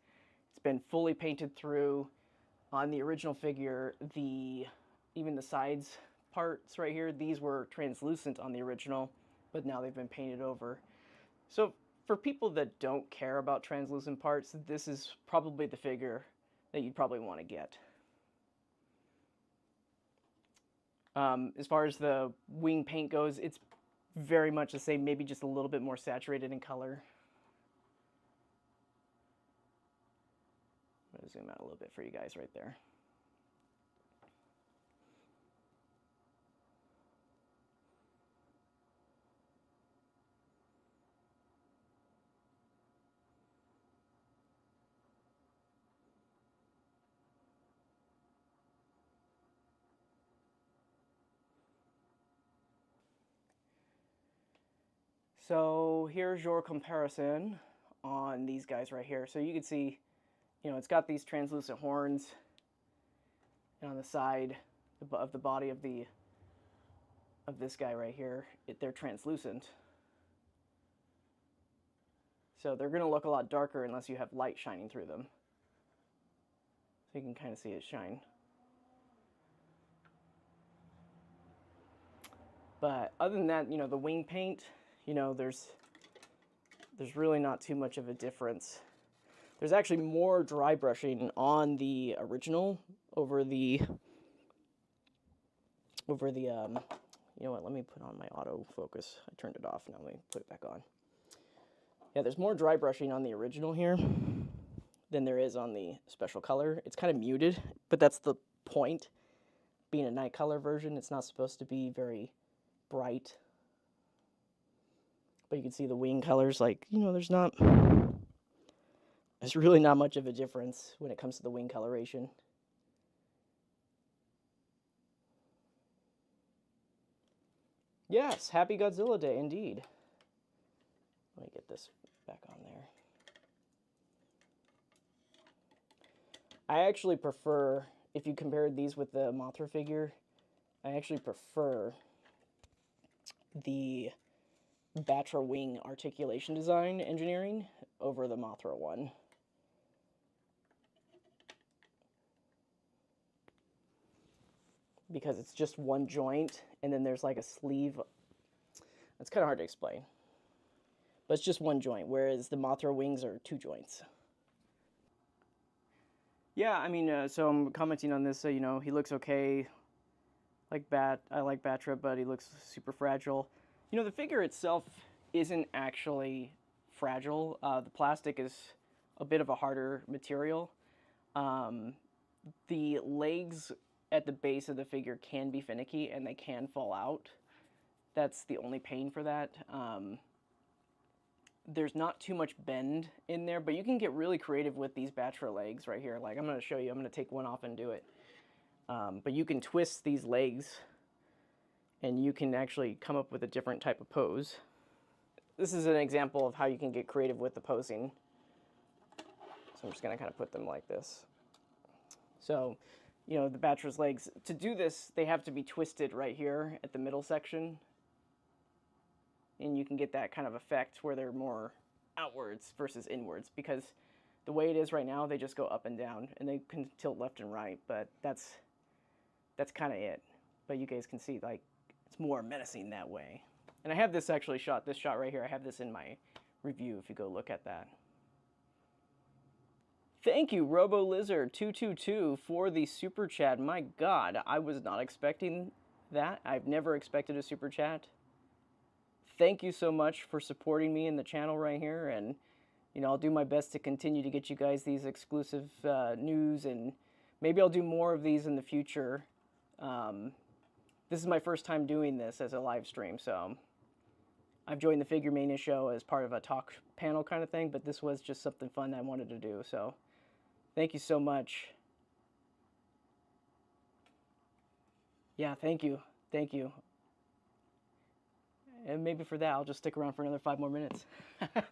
It's been fully painted through. On the original figure, even the sides parts right here, these were translucent on the original, but now they've been painted over. So for people that don't care about translucent parts, this is probably the figure that you'd probably want to get. As far as the wing paint goes, it's very much the same, maybe just a little bit more saturated in color. I'm going to zoom out a little bit for you guys right there. So here's your comparison on these guys right here. So you can see, you know, it's got these translucent horns, and on the side of the body of this guy right here, they're translucent. So they're going to look a lot darker unless you have light shining through them. So you can kind of see it shine. But other than that, you know, the wing paint, you know, there's really not too much of a difference. There's actually more dry brushing on the original over the you know what, let me put on my autofocus. I turned it off, now let me put it back on. Yeah, there's more dry brushing on the original here than there is on the special color. It's kind of muted, but that's the point. Being a night color version, it's not supposed to be very bright. But you can see the wing colors, like, you know, there's really not much of a difference when it comes to the wing coloration. Yes, happy Godzilla Day, indeed. Let me get this back on there. I actually prefer, if you compared these with the Mothra figure, I actually prefer the Batra wing articulation design engineering over the Mothra one. because it's just one joint, and then there's like a sleeve. It's kind of hard to explain. But it's just one joint, whereas the Mothra wings are two joints. Yeah, I mean, so I'm commenting on this, you know, he looks okay. I like Batra, but he looks super fragile. You know, the figure itself isn't actually fragile. The plastic is a bit of a harder material. The legs at the base of the figure can be finicky and they can fall out. That's the only pain for that. There's not too much bend in there, but you can get really creative with these Batra legs right here. Like, I'm going to show you. I'm going to take one off and do it. But you can twist these legs and you can actually come up with a different type of pose. This is an example of how you can get creative with the posing. So I'm just going to kind of put them like this. So, you know, the Batra's legs, to do this, they have to be twisted right here at the middle section. And you can get that kind of effect where they're more outwards versus inwards, because the way it is right now, they just go up and down, and they can tilt left and right, but that's kind of it. But you guys can see, like, it's more menacing that way. And I have this actually shot, this shot right here, I have this in my review if you go look at that. Thank you, RoboLizard222, for the super chat. My God, I was not expecting that. I've never expected a super chat. Thank you so much for supporting me in the channel right here, and you know, I'll do my best to continue to get you guys these exclusive news, and maybe I'll do more of these in the future. This is my first time doing this as a live stream, so I've joined the Figure Mania show as part of a talk panel kind of thing, but this was just something fun I wanted to do, so thank you so much. Yeah, thank you. Thank you. And maybe for that, I'll just stick around for another 5 more minutes.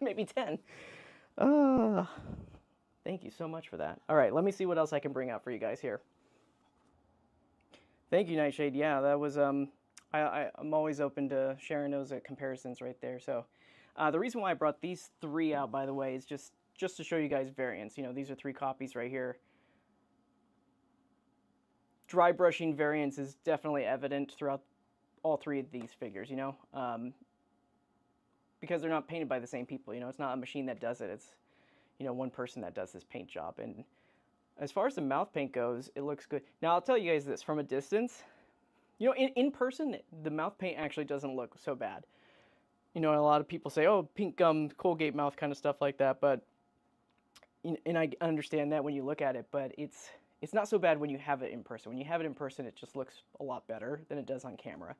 Maybe 10. Thank you so much for that. All right, let me see what else I can bring out for you guys here. Thank you, Nightshade. Yeah, that was, I'm always open to sharing those comparisons right there. So the reason why I brought these 3 out, by the way, is just to show you guys variance. You know, these are 3 copies right here. Dry brushing variance is definitely evident throughout all 3 of these figures, you know, because they're not painted by the same people. You know, it's not a machine that does it. It's, you know, one person that does this paint job. And as far as the mouth paint goes, it looks good. Now, I'll tell you guys this, from a distance, you know, in person, the mouth paint actually doesn't look so bad. You know, a lot of people say, oh, pink gum, Colgate mouth kind of stuff like that, but, and I understand that when you look at it, but it's not so bad when you have it in person. When you have it in person, it just looks a lot better than it does on camera.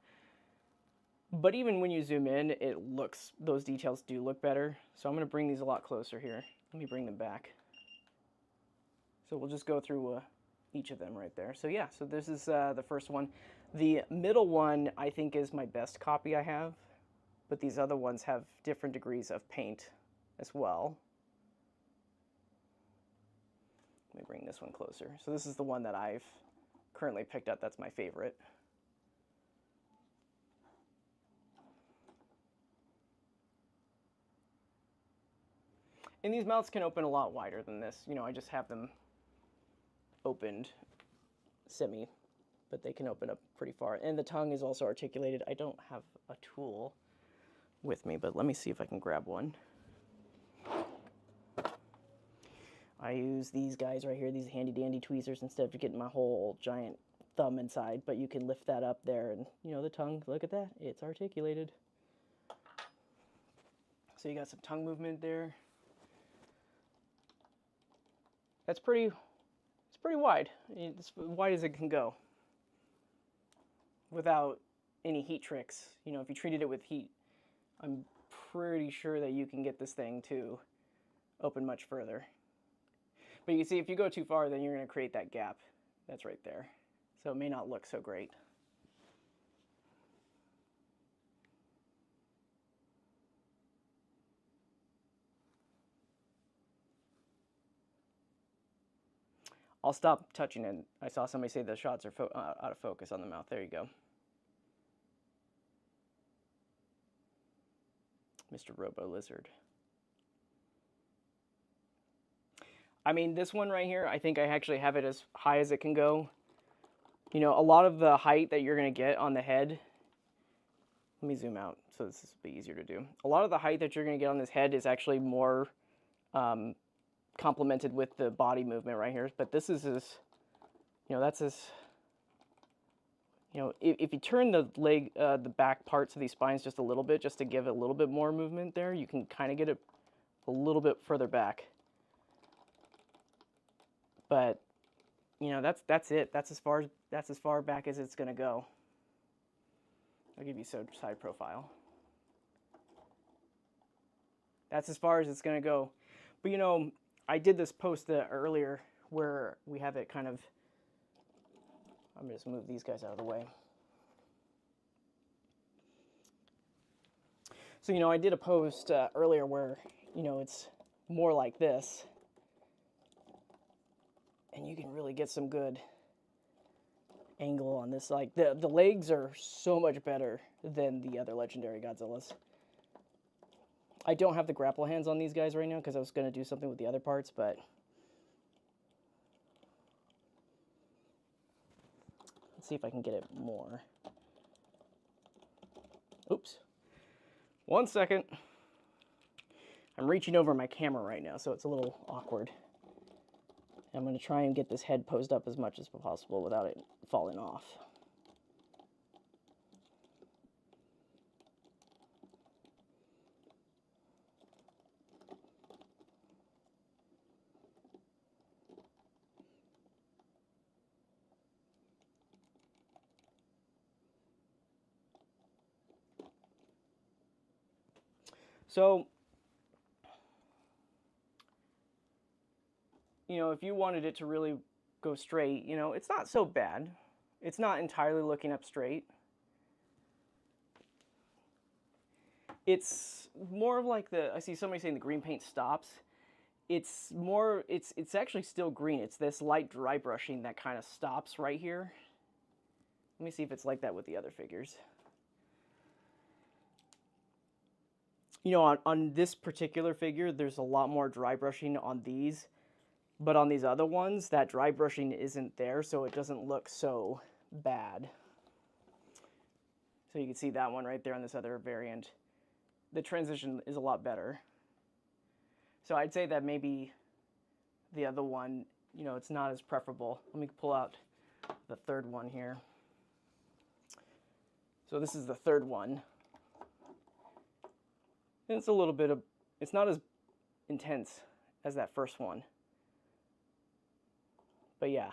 But even when you zoom in, it looks, those details do look better. So I'm going to bring these a lot closer here. Let me bring them back. So we'll just go through each of them right there. So yeah, so this is the first one. The middle one, I think, is my best copy I have. But these other ones have different degrees of paint as well. Let me bring this one closer. So this is the one that I've currently picked up. That's my favorite. And these mouths can open a lot wider than this. You know, I just have them opened semi, but they can open up pretty far. And the tongue is also articulated. I don't have a tool with me, but let me see if I can grab one. I use these guys right here, these handy dandy tweezers, instead of getting my whole giant thumb inside, but you can lift that up there and, you know, the tongue, look at that, it's articulated. So you got some tongue movement there. That's pretty, it's pretty wide. It's as wide as it can go without any heat tricks. You know, if you treated it with heat, I'm pretty sure that you can get this thing to open much further. But you can see if you go too far, then you're going to create that gap that's right there. So it may not look so great. I'll stop touching it. I saw somebody say the shots are out of focus on the mouth. There you go. Mr. Robo-Lizard. I mean, this one right here, I think I actually have it as high as it can go. You know, a lot of the height that you're going to get on the head, let me zoom out so this will be easier to do. A lot of the height that you're going to get on this head is actually more complemented with the body movement right here. But this is his, you know, that's his, you know, if you turn the leg, the back parts of these spines just a little bit, just to give it a little bit more movement there, you can kind of get it a little bit further back. But, you know, that's it. That's as far back as it's going to go. I'll give you a side profile. That's as far as it's going to go. But, you know, I did this post earlier where we have it kind of, I'm going to just move these guys out of the way. So, you know, I did a post earlier where, you know, it's more like this. And you can really get some good angle on this. Like, the legs are so much better than the other legendary Godzillas. I don't have the grapple hands on these guys right now because I was going to do something with the other parts, but let's see if I can get it more. Oops. 1 second. I'm reaching over my camera right now, so it's a little awkward. I'm going to try and get this head posed up as much as possible without it falling off. So, you know, if you wanted it to really go straight, you know, it's not so bad. It's not entirely looking up straight. It's more of like I see somebody saying the green paint stops. It's more, it's actually still green. It's this light dry brushing that kind of stops right here. Let me see if it's like that with the other figures. You know, on this particular figure, there's a lot more dry brushing on these, but on these other ones, that dry brushing isn't there, so it doesn't look so bad. So you can see that one right there on this other variant. The transition is a lot better. So I'd say that maybe the other one, you know, it's not as preferable. Let me pull out the third one here. So this is the third one. And it's a little bit of, it's not as intense as that first one. But yeah,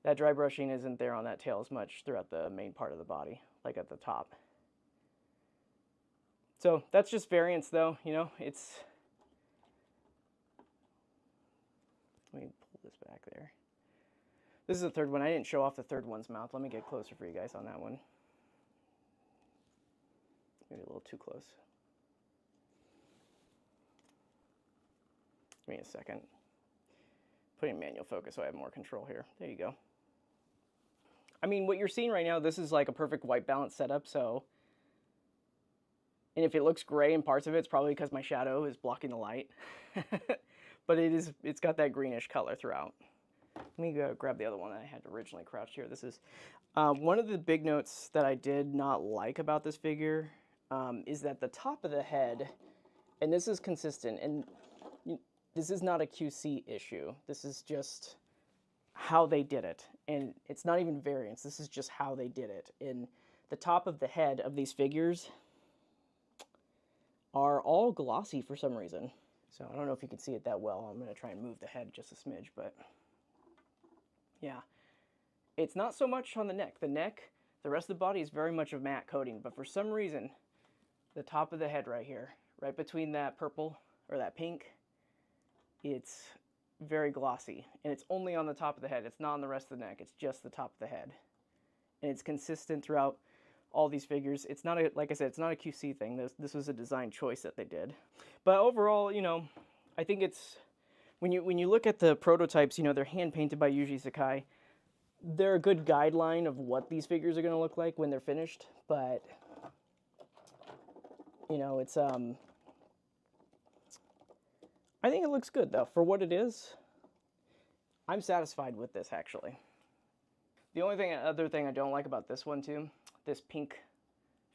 that dry brushing isn't there on that tail as much throughout the main part of the body, like at the top. So that's just variance though, you know, it's, let me pull this back there. This is the third one. I didn't show off the third one's mouth. Let me get closer for you guys on that one. Maybe a little too close. Give me a second. Putting manual focus so I have more control here. There you go. I mean, what you're seeing right now, this is like a perfect white balance setup, so... And if it looks gray in parts of it, it's probably because my shadow is blocking the light. But it's got that greenish color throughout. Let me go grab the other one that I had originally crouched here. This is one of the big notes that I did not like about this figure is that the top of the head, and this is consistent, and this is not a QC issue. This is just how they did it. And it's not even variance. This is just how they did it. And the top of the head of these figures are all glossy for some reason. So I don't know if you can see it that well. I'm going to try and move the head just a smidge, but yeah. It's not so much on the neck. The neck, the rest of the body is very much a matte coating, but for some reason, the top of the head right here, right between that purple or that pink, it's very glossy, and it's only on the top of the head. It's not on the rest of the neck. It's just the top of the head, and it's consistent throughout all these figures. It's not a, like I said, it's not a QC thing. This was a design choice that they did. But overall, you know, I think it's, when you look at the prototypes, you know, they're hand painted by Yuji Sakai. They're a good guideline of what these figures are going to look like when they're finished, but you know, it's I think it looks good though for what it is. I'm satisfied with this actually. The only other thing I don't like about this one too, this pink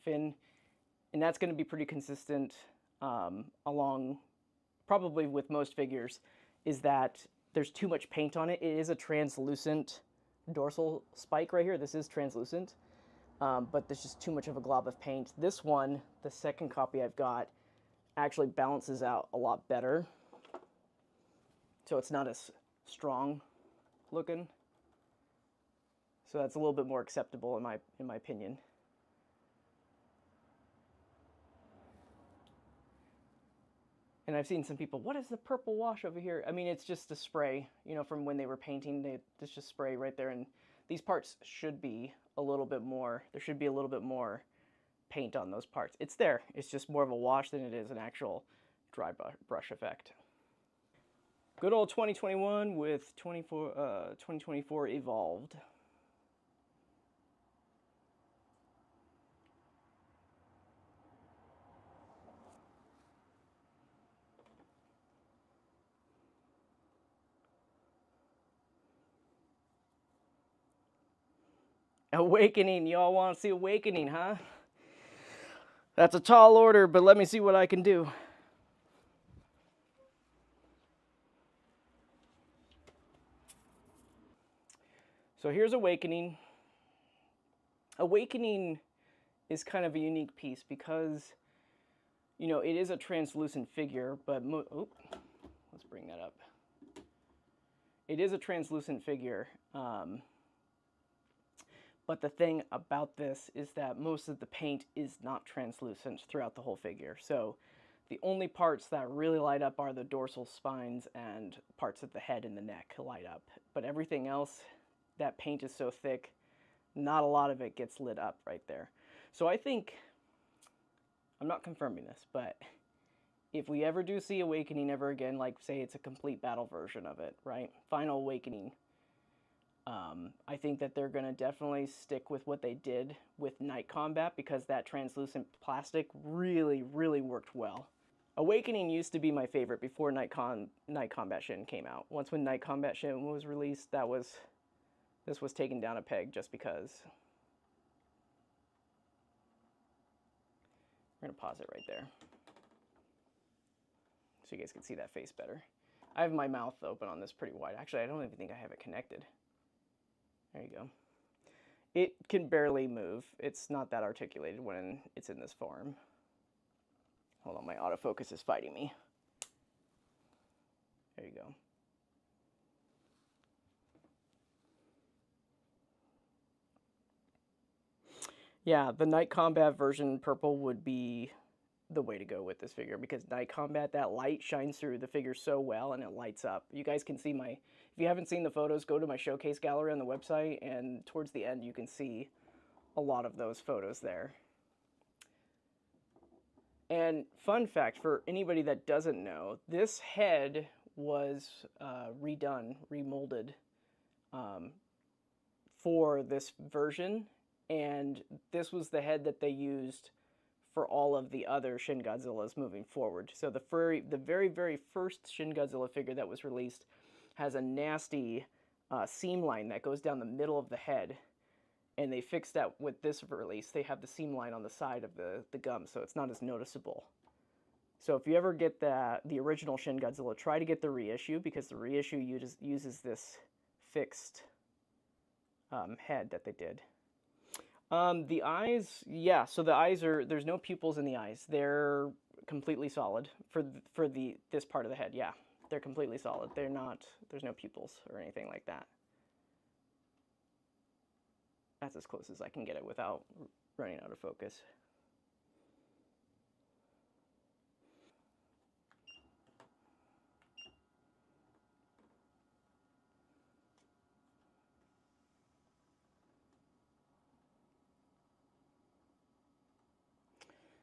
fin, and that's going to be pretty consistent along probably with most figures, is that there's too much paint on it. It is a translucent dorsal spike right here. This is translucent, but there's just too much of a glob of paint. This one, the second copy I've got, actually balances out a lot better. So it's not as strong looking. So that's a little bit more acceptable in my opinion. And I've seen some people, what is the purple wash over here? I mean, it's just a spray, you know, from when they were painting. It's just spray right there. And these parts should be a little bit more, there should be a little bit more paint on those parts. It's there. It's just more of a wash than it is an actual dry brush effect. Good old 2021 with 2024 evolved. Awakening, y'all want to see Awakening, huh? That's a tall order, but let me see what I can do. So here's Awakening. Awakening is kind of a unique piece because, you know, it is a translucent figure, but let's bring that up. It is a translucent figure, but the thing about this is that most of the paint is not translucent throughout the whole figure. So the only parts that really light up are the dorsal spines and parts of the head and the neck light up. But everything else, that paint is so thick, not a lot of it gets lit up right there. So I think, I'm not confirming this, but if we ever do see Awakening ever again, like say it's a complete battle version of it, right? Final Awakening. I think that they're going to definitely stick with what they did with Night Combat because that translucent plastic really, really worked well. Awakening used to be my favorite before Night Combat Shin came out. Once when Night Combat Shin was released, this was taken down a peg just because. We're going to pause it right there so you guys can see that face better. I have my mouth open on this pretty wide. Actually, I don't even think I have it connected. There you go. It can barely move. It's not that articulated when it's in this form. Hold on, my autofocus is fighting me. There you go. Yeah, the Night Combat version purple would be the way to go with this figure because Night Combat, that light shines through the figure so well and it lights up. You guys can see if you haven't seen the photos, go to my showcase gallery on the website and towards the end you can see a lot of those photos there. And fun fact for anybody that doesn't know, this head was remolded for this version, and this was the head that they used for all of the other Shin Godzillas moving forward. So the very, very first Shin Godzilla figure that was released has a nasty seam line that goes down the middle of the head. And they fixed that with this release. They have the seam line on the side of the gum, so it's not as noticeable. So if you ever get the original Shin Godzilla, try to get the reissue, because the reissue uses this fixed head that they did. The eyes, yeah, so the eyes there's no pupils in the eyes. They're completely solid for this part of the head, yeah. They're completely solid. There's no pupils or anything like that. That's as close as I can get it without running out of focus.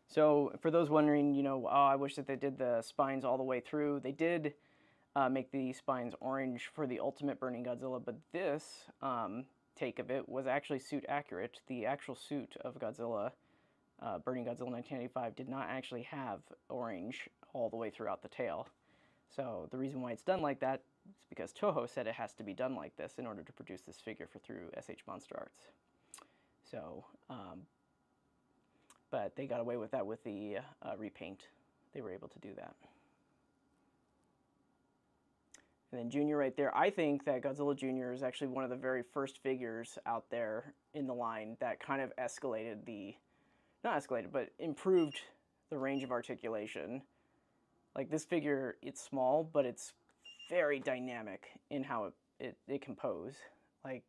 So for those wondering, you know, oh, I wish that they did the spines all the way through. They did make the spines orange for the Ultimate Burning Godzilla, but this take of it was actually suit accurate. The actual suit of Godzilla, Burning Godzilla 1985, did not actually have orange all the way throughout the tail. So the reason why it's done like that is because Toho said it has to be done like this in order to produce this figure through S.H.MonsterArts. So, but they got away with that with the repaint. They were able to do that. And then Junior right there. I think that Godzilla Junior is actually one of the very first figures out there in the line that kind of escalated the, not escalated, but improved the range of articulation. Like this figure, it's small, but it's very dynamic in how it can pose. Like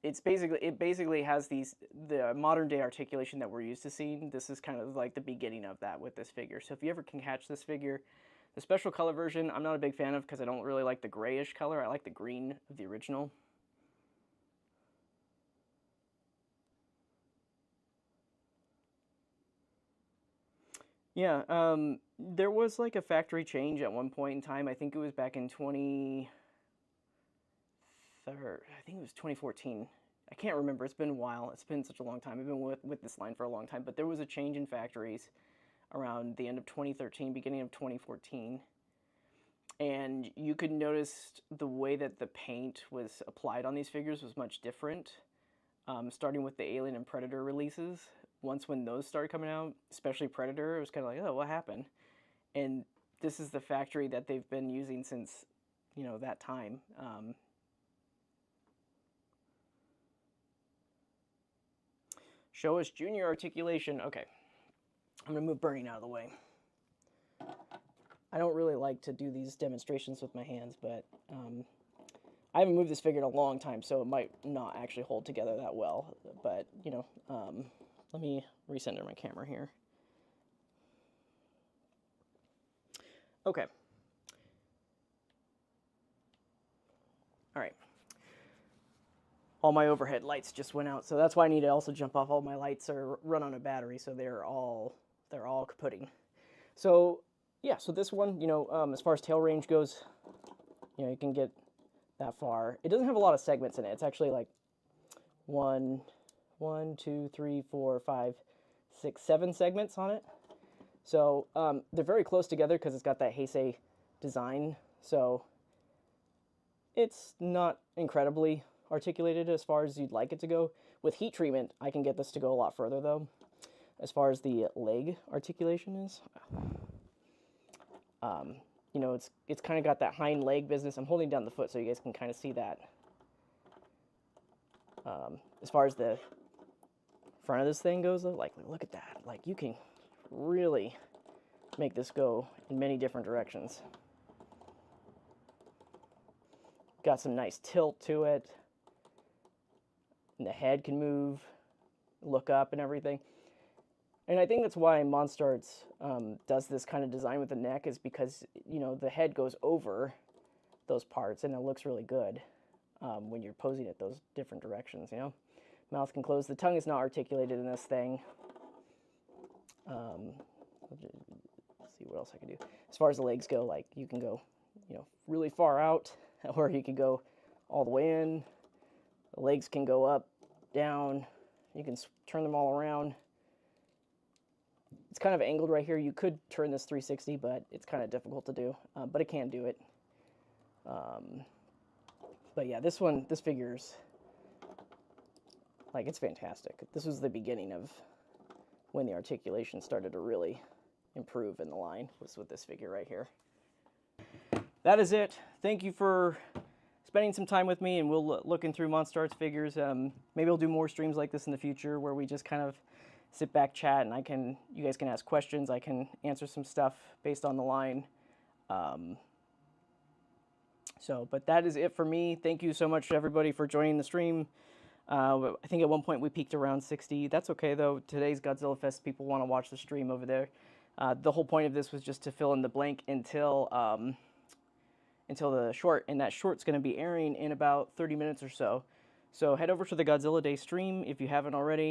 it basically has the modern day articulation that we're used to seeing. This is kind of like the beginning of that with this figure. So if you ever can catch this figure, the special color version, I'm not a big fan of because I don't really like the grayish color. I like the green of the original. Yeah, there was like a factory change at one point in time. I think it was back in 2014. I can't remember. It's been a while. It's been such a long time. I've been with this line for a long time. But there was a change in factories around the end of 2013, beginning of 2014. And you could notice the way that the paint was applied on these figures was much different. Starting with the Alien and Predator releases. Once when those started coming out, especially Predator, it was kind of like, oh, what happened? And this is the factory that they've been using since, you know, that time. Show us Junior articulation. Okay, I'm gonna move Burning out of the way. I don't really like to do these demonstrations with my hands, but I haven't moved this figure in a long time, so it might not actually hold together that well. But, you know, let me recenter my camera here. Okay. All right. All my overhead lights just went out, so that's why I need to also jump off. All my lights are run on a battery, so they're all kaputting. So yeah, so this one, you know, as far as tail range goes, you know, you can get that far. It doesn't have a lot of segments in it. It's actually like 1, 2, 3, 4, 5, 6, 7 segments on it. So they're very close together because it's got that Heisei design. So it's not incredibly articulated as far as you'd like it to go. With heat treatment, I can get this to go a lot further though. As far as the leg articulation is, you know, it's kind of got that hind leg business. I'm holding down the foot so you guys can kind of see that. As far as the front of this thing goes, though, like look at that. Like you can really make this go in many different directions. Got some nice tilt to it. And the head can move, look up and everything. And I think that's why MonsterArts does this kind of design with the neck, is because, you know, the head goes over those parts and it looks really good when you're posing it those different directions, you know. Mouth can close. The tongue is not articulated in this thing. Let's see what else I can do. As far as the legs go, like you can go, you know, really far out, or you can go all the way in. The legs can go up, down. You can turn them all around. It's kind of angled right here. You could turn this 360, but it's kind of difficult to do. But it can do it. But yeah, this figure's, like, it's fantastic. This was the beginning of when the articulation started to really improve in the line, was with this figure right here. That is it. Thank you for spending some time with me, and we'll looking through MonsterArts figures. Maybe I'll do more streams like this in the future where we just kind of sit back, chat, and you guys can ask questions. I can answer some stuff based on the line. But that is it for me. Thank you so much, everybody, for joining the stream. I think at one point we peaked around 60. That's okay, though. Today's Godzilla Fest, people want to watch the stream over there. The whole point of this was just to fill in the blank until the short, and that short's going to be airing in about 30 minutes or so. So head over to the Godzilla Day stream if you haven't already.